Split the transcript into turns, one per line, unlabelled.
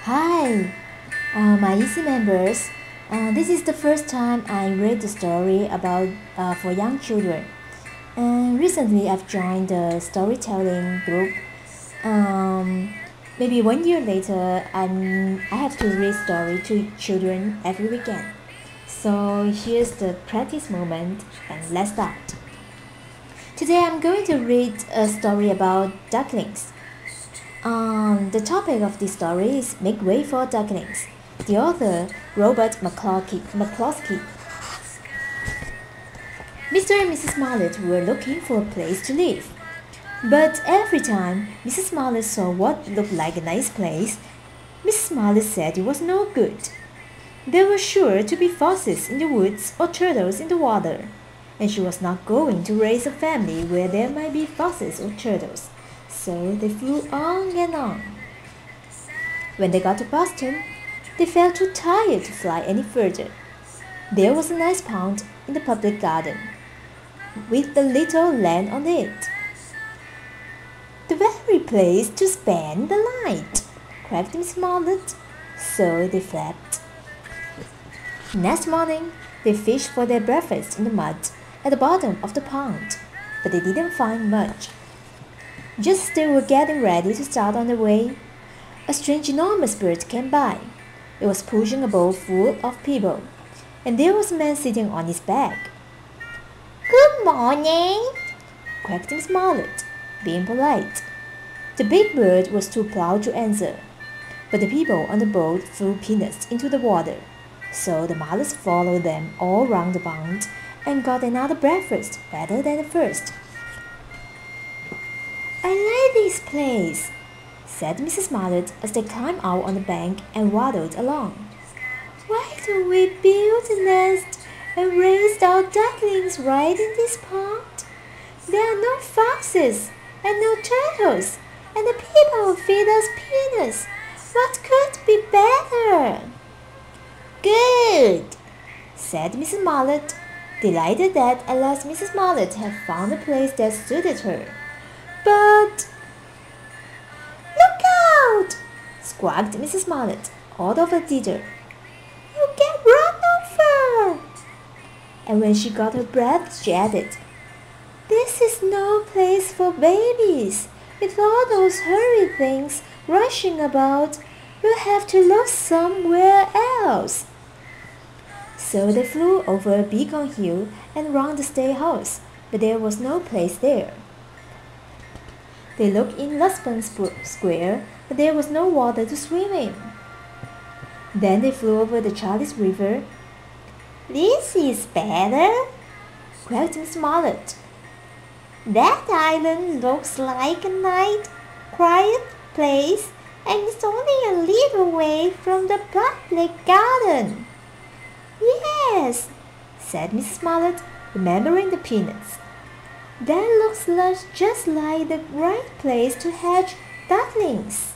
Hi, my easy members. This is the first time I read the story about for young children. And recently, I've joined the storytelling group. Um, Maybe 1 year later, I have to read story to children every weekend. So here's the practice moment, and let's start. Today, I'm going to read a story about ducklings. The topic of this story is Make Way for Ducklings. The author, Robert McCLOSKEY. Mr. and Mrs. Marlett were looking for a place to live. But every time Mrs. Marlett saw what looked like a nice place, Mrs. Marlett said it was no good. There were sure to be foxes in the woods or turtles in the water, and she was not going to raise a family where there might be foxes or turtles. So they flew on and on. When they got to Boston, they felt too tired to fly any further. There was a nice pond in the public garden, with a little land on it. The very place to spend the night, cried Miss Marlett. So they flapped. Next morning, they fished for their breakfast in the mud at the bottom of the pond, but they didn't find much. Just as they were getting ready to start on their way, a strange enormous bird came by. It was pushing a boat full of people, and there was a man sitting on his back.
"Good morning,"
quacked Miss Marlett, being polite. The big bird was too proud to answer, but the people on the boat threw peanuts into the water, so the Marletts followed them all round the pond and got another breakfast better than the first. "I like this place," said Mrs. Marlett as they climbed out on the bank and waddled along. "Why don't we build a nest and raise our ducklings right in this pond? There are no foxes and no turtles, and the people feed us peanuts. What could be better?"
"Good,"
said Mrs. Marlett, delighted that at last Mrs. Marlett had found a place that suited her. But
"Look out!"
squawked Mrs. Marlett, all of a titter.
"You'll get run over!"
And when she got her breath, she added, "This is no place for babies. With all those hurried things rushing about, we'll have to look somewhere else." So they flew over Beacon Hill and round the State House, but there was no place there. They looked in Luspen Square, but there was no water to swim in. Then they flew over the Charles River.
"This is better,"
cried Miss Marlett.
"That island looks like a nice, quiet place, and it's only a little way from the public garden."
"Yes," said Mrs. Marlett, remembering the peanuts. "That looks just like the right place to hatch ducklings."